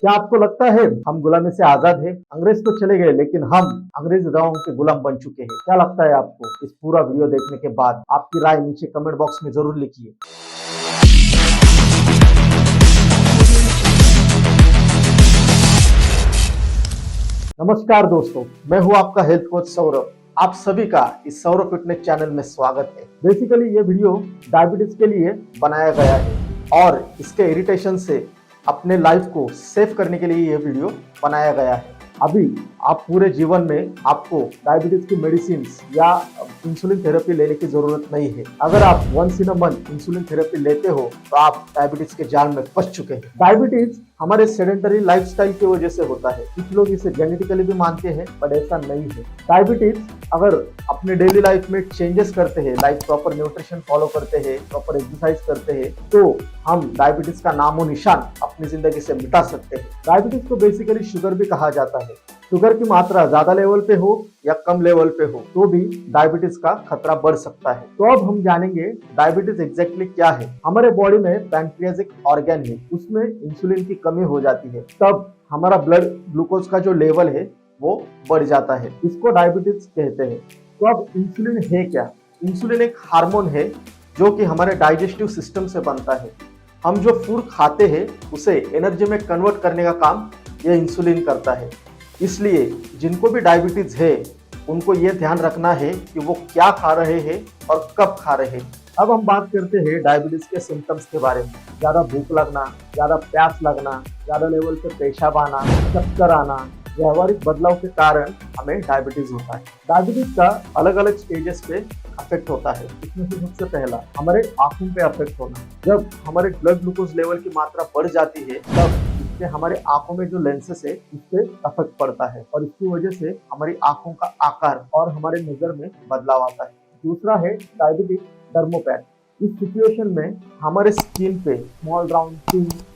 क्या आपको लगता है हम गुलामी से आजाद है? अंग्रेज तो चले गए लेकिन हम अंग्रेज दवाओं के गुलाम बन चुके हैं। क्या लगता है आपको? इस पूरा वीडियो देखने के बाद आपकी राय नीचे कमेंट बॉक्स में जरूर लिखिए। नमस्कार दोस्तों, मैं हूं आपका हेल्थ कोच सौरभ। आप सभी का इस सौरभ फिटनेस चैनल में स्वागत है। बेसिकली ये वीडियो डायबिटीज के लिए बनाया गया है और इसके इरिटेशन से अपने लाइफ को सेव करने के लिए ये वीडियो बनाया गया है। अभी आप पूरे जीवन में आपको डायबिटीज की मेडिसिन या इंसुलिन थेरेपी लेने की जरूरत नहीं है। अगर आप once in a month insulin therapy लेते हो तो आप डायबिटीज के जाल में फंस चुके हैं। डायबिटीज हमारे सेडेंटरी लाइफस्टाइल की वजह से होता है। कुछ लोग इसे जेनेटिकली भी मानते हैं, बट ऐसा नहीं है। डायबिटीज अगर अपने डेली लाइफ में चेंजेस करते हैं, लाइक प्रॉपर न्यूट्रिशन फॉलो करते हैं, प्रॉपर एक्सरसाइज करते हैं, तो हम डायबिटीज का नामो निशान अपनी जिंदगी से मिटा सकते हैं। डायबिटीज को बेसिकली शुगर भी कहा जाता है। शुगर की मात्रा ज्यादा लेवल पे हो या कम लेवल पे हो तो भी डायबिटीज का खतरा बढ़ सकता है। तो अब हम जानेंगे डायबिटीज एग्जैक्टली क्या है। हमारे बॉडी में पैंक्रियाटिक ऑर्गन है, उसमें इंसुलिन की कमी हो जाती है, तब हमारा ब्लड ग्लूकोज का जो लेवल है वो बढ़ जाता है। इसको डायबिटीज कहते हैं। तो अब इंसुलिन है क्या? इंसुलिन एक हार्मोन है जो कि हमारे डाइजेस्टिव सिस्टम से बनता है। हम जो फूड खाते हैं उसे एनर्जी में कन्वर्ट करने का काम यह इंसुलिन करता है। इसलिए जिनको भी डायबिटीज है उनको ये ध्यान रखना है कि वो क्या खा रहे हैं और कब खा रहे हैं। अब हम बात करते हैं डायबिटीज के सिम्टम्स के बारे में। ज्यादा भूख लगना, ज्यादा प्यास लगना, ज्यादा लेवल पे पेशाब आना, चक्कर आना, व्यवहारिक बदलाव के कारण हमें डायबिटीज होता है। डायबिटीज का अलग अलग स्टेजेस पे अफेक्ट होता है। इसमें से सबसे पहला हमारे आंखों पे अफेक्ट होना। जब हमारे ब्लड ग्लूकोज लेवल की मात्रा बढ़ जाती है तब इससे हमारे आंखों में जो लेंसेस है इससे अफेक्ट पड़ता है और इसकी वजह से हमारी आंखों का आकार और हमारे नजर में बदलाव आता है। दूसरा है डायबिटिक डर्मोपैथी। इस सिचुएशन में हमारे स्किन पे स्मॉल राउंड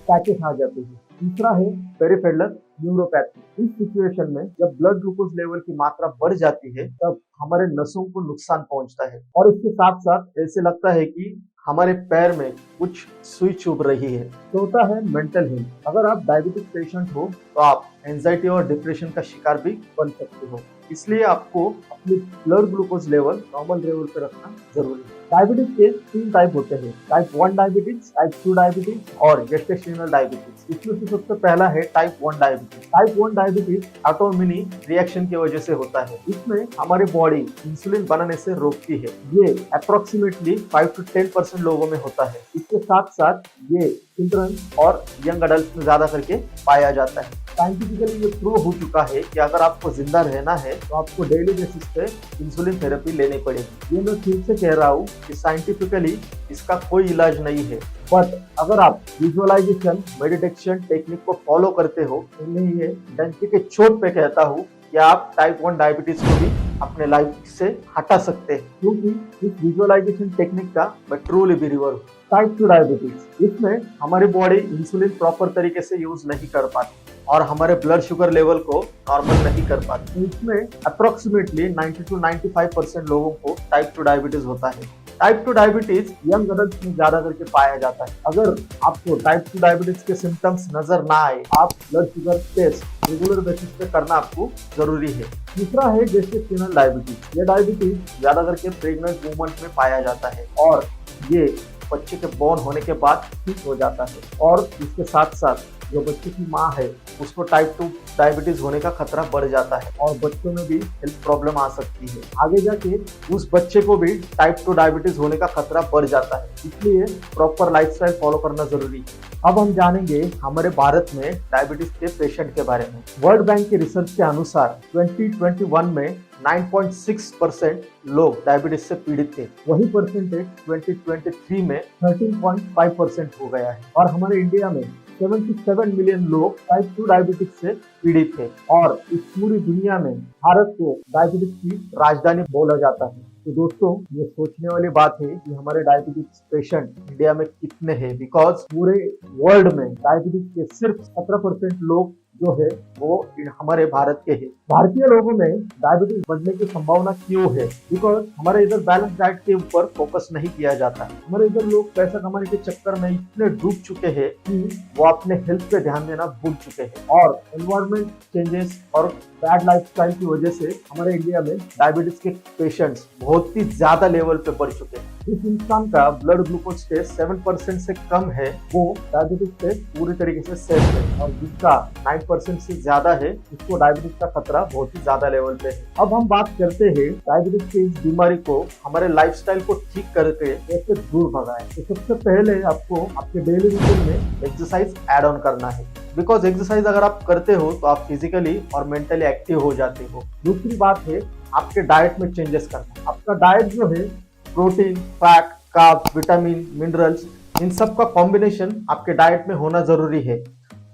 पैचेस आ जाते हैं। तीसरा है पेरिफेरल न्यूरोपैथी। इस सिचुएशन में जब ब्लड ग्लूकोज लेवल की मात्रा बढ़ जाती है तब हमारे नसों को नुकसान पहुंचता है और इसके साथ साथ ऐसे लगता है कि हमारे पैर में कुछ सुई चुभ रही है। चौथा है मेंटल हेल्थ। अगर आप डायबिटिक पेशेंट हो तो आप एंजाइटी और डिप्रेशन का शिकार भी बन सकते हो। इसलिए आपको अपनी blood glucose level normal level पे रखना जरूरी है। डायबिटीज के 3 टाइप होते हैं, टाइप 1 डायबिटीज, टाइप 2 डायबिटीज और गेस्टेशनल डायबिटीज। इसमें से सबसे पहला है type 1 diabetes. Type 1 diabetes autoimmune reaction की वजह से होता है। इसमें हमारी बॉडी इंसुलिन बनाने से रोकती है। ये अप्रोक्सीमेटली 5 to 10% लोगों में होता है। इसके साथ साथ ये चिल्ड्रन और यंग अडल्ट में ज्यादा करके पाया जाता है। साइंटिफिकली ये प्रूव हो चुका है कि अगर आपको जिंदा रहना है तो आपको डेली बेसिस पे इंसुलिन थेरेपी लेनी पड़ेगी। ये मैं फिर से कह रहा हूँ कि साइंटिफिकली इसका कोई इलाज नहीं है, बट अगर आप विजुअलाइजेशन मेडिटेशन टेक्निक को फॉलो करते हो तो मैं ये डंके के चोट पे कहता हूँ कि आप टाइप 1 डायबिटीज को भी अपने लाइफ से हटा सकते हैं, क्योंकि इस विजुअलाइजेशन टेक्निक का मैं ट्रूली बिलीवर हूँ। टाइप 2 डायबिटीज, इसमें हमारी बॉडी इंसुलिन प्रॉपर तरीके से यूज नहीं कर पाती और हमारे ब्लड शुगर लेवल को नॉर्मल नहीं कर पाती। तो इसमें अप्रोक्सीमेटली 90 to 95% लोगों को टाइप 2 डायबिटीज होता है। टाइप 2 डायबिटीज यंग अडल्ट में ज्यादा करके पाया जाता है। अगर आपको टाइप 2 डायबिटीज के सिम्टम्स नजर ना आए, आप blood sugar test regular basis पे करना आपको जरूरी है। तीसरा है गेस्टेशनल डायबिटीज। ये डायबिटीज ज्यादा करके प्रेग्नेंट वुमन में पाया जाता है और ये बच्चे के बॉर्न होने के बाद ठीक हो जाता है और इसके साथ साथ जो बच्चे की माँ है उसको टाइप 2 डायबिटीज होने का खतरा बढ़ जाता है और बच्चों में भी हेल्थ प्रॉब्लम आ सकती है। आगे जाके उस बच्चे को भी टाइप 2 डायबिटीज होने का खतरा बढ़ जाता है। इसलिए प्रॉपर लाइफस्टाइल फॉलो करना जरूरी है। अब हम जानेंगे हमारे भारत में डायबिटीज के पेशेंट के बारे में। वर्ल्ड बैंक की रिसर्च के अनुसार 2021 में 9.6% लोग डायबिटीज से पीड़ित थे। वही परसेंटेज 2023 में 13.5% हो गया है और हमारे इंडिया में 77 मिलियन लोग टाइप 2 डायबिटीज से पीड़ित थे और इस पूरी दुनिया में भारत को डायबिटीज की राजधानी बोला जाता है। तो दोस्तों, ये सोचने वाली बात है कि हमारे डायबिटीज पेशेंट इंडिया में कितने हैं, बिकॉज पूरे वर्ल्ड में डायबिटीज के सिर्फ 17% लोग जो है वो हमारे भारत के हैं। भारतीय लोगों में डायबिटीज बढ़ने की संभावना क्यों है? बिकॉज हमारे इधर बैलेंस डाइट के ऊपर फोकस नहीं किया जाता है। हमारे इधर लोग पैसा कमाने के चक्कर में इतने डूब चुके हैं कि वो अपने हेल्थ पे ध्यान देना भूल चुके हैं, और एनवायरमेंट चेंजेस और बैड लाइफस्टाइल की वजह से हमारे इंडिया में डायबिटीज के पेशेंट्स बहुत ही ज्यादा लेवल पे बढ़ चुके हैं। जिस इंसान का ब्लड ग्लूकोज टेस्ट 7% से कम है वो डायबिटीज से पूरी तरीके से सेफ है, और जिसका 9% से ज्यादा है उसको डायबिटीज का खतरा बहुत ही ज्यादा लेवल पे है। अब हम बात करते हैं डायबिटीज की इस बीमारी को हमारे लाइफस्टाइल को ठीक करके कैसे दूर भगाएं। तो सबसे पहले आपको आपके डेली रूटीन में एक्सरसाइज ऐड ऑन करना है। बिकॉज एक्सरसाइज अगर आप करते हो तो आप फिजिकली और मेंटली एक्टिव हो जाते हो। दूसरी बात है आपके डाइट में चेंजेस करना। आपका डाइट जो है protein, fat, carbs, vitamin, minerals, इन सब का कॉम्बिनेशन आपके डाइट में होना जरूरी है।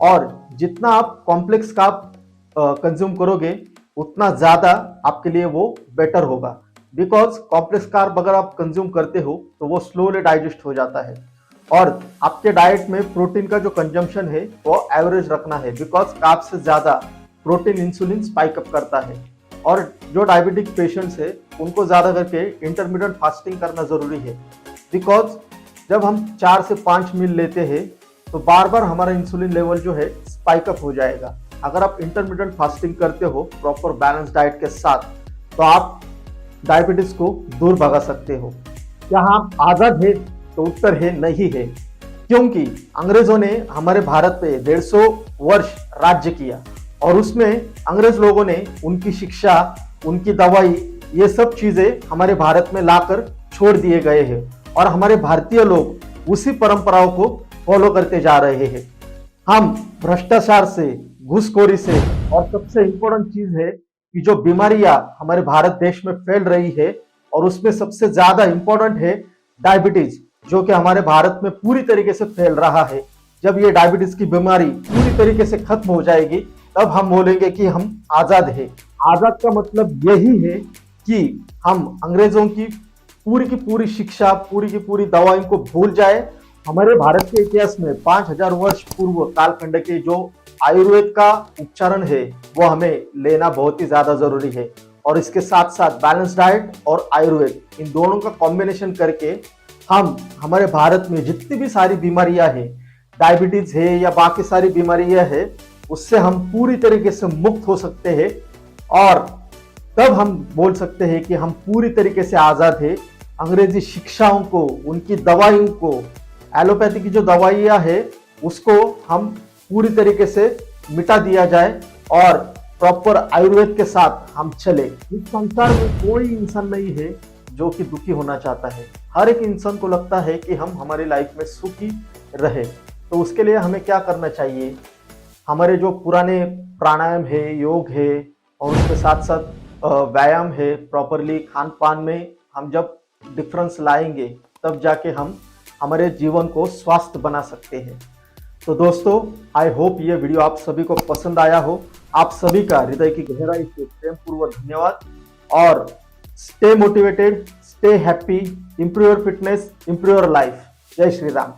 और जितना आप कॉम्प्लेक्स कार्ब कंज्यूम करोगे उतना ज्यादा आपके लिए वो बेटर होगा। बिकॉज कॉम्प्लेक्स कार्ब अगर आप कंज्यूम करते हो तो वो स्लोली डाइजेस्ट हो जाता है। और आपके डाइट में प्रोटीन का जो कंजम्पशन है वो एवरेज रखना है। बिकॉज कार्ब से ज्यादा प्रोटीन इंसुलिन स्पाइक अप करता है। और जो डायबिटिक पेशेंट्स है उनको ज्यादा करके इंटरमीडिएट फास्टिंग करना जरूरी है। बिकॉज जब हम 4 से 5 मील लेते हैं तो बार बार हमारा इंसुलिन लेवल जो है स्पाइक अप हो जाएगा। अगर आप इंटरमीडिएट फास्टिंग करते हो प्रॉपर बैलेंस डाइट के साथ तो आप डायबिटीज को दूर भगा सकते हो। क्या आप आजाद है? तो उत्तर है नहीं है, क्योंकि अंग्रेजों ने हमारे भारत पे 150 वर्ष राज्य किया, और उसमें अंग्रेज लोगों ने उनकी शिक्षा, उनकी दवाई, ये सब चीजें हमारे भारत में लाकर छोड़ दिए गए हैं, और हमारे भारतीय लोग उसी परंपराओं को फॉलो करते जा रहे हैं। हम भ्रष्टाचार से, घूसखोरी से, और सबसे इंपॉर्टेंट चीज है कि जो बीमारियां हमारे भारत देश में फैल रही है और उसमें सबसे ज्यादा इंपॉर्टेंट है डायबिटीज, जो कि हमारे भारत में पूरी तरीके से फैल रहा है। जब ये डायबिटीज की बीमारी पूरी तरीके से खत्म हो जाएगी तब हम बोलेंगे कि हम आजाद है। आजाद का मतलब यही है कि हम अंग्रेजों की पूरी शिक्षा, पूरी की पूरी दवाई को भूल जाए। हमारे भारत के इतिहास में 5000 वर्ष पूर्व कालखंड के जो आयुर्वेद का उच्चारण है वो हमें लेना बहुत ही ज्यादा जरूरी है। और इसके साथ साथ बैलेंस डाइट और आयुर्वेद, इन दोनों का कॉम्बिनेशन करके हम हमारे भारत में जितनी भी सारी बीमारियां हैं, डायबिटीज है या बाकी सारी बीमारियां है, उससे हम पूरी तरीके से मुक्त हो सकते हैं। और तब हम बोल सकते हैं कि हम पूरी तरीके से आजाद है। अंग्रेजी शिक्षाओं को, उनकी दवाइयों को, एलोपैथी की जो दवाइयां है उसको हम पूरी तरीके से मिटा दिया जाए और प्रॉपर आयुर्वेद के साथ हम चले। इस संसार में कोई इंसान नहीं है जो कि दुखी होना चाहता है। हर एक इंसान को लगता है कि हम हमारी लाइफ में सुखी रहे। तो उसके लिए हमें क्या करना चाहिए? हमारे जो पुराने प्राणायाम है, योग है, और उसके साथ साथ व्यायाम है, प्रॉपरली खान पान में हम जब डिफरेंस लाएंगे तब जाके हम हमारे जीवन को स्वस्थ बना सकते हैं। तो दोस्तों, आई होप ये वीडियो आप सभी को पसंद आया हो। आप सभी का हृदय की गहराई से प्रेम पूर्वक धन्यवाद। और stay motivated, stay happy, improve your fitness, improve your life. जय श्री राम।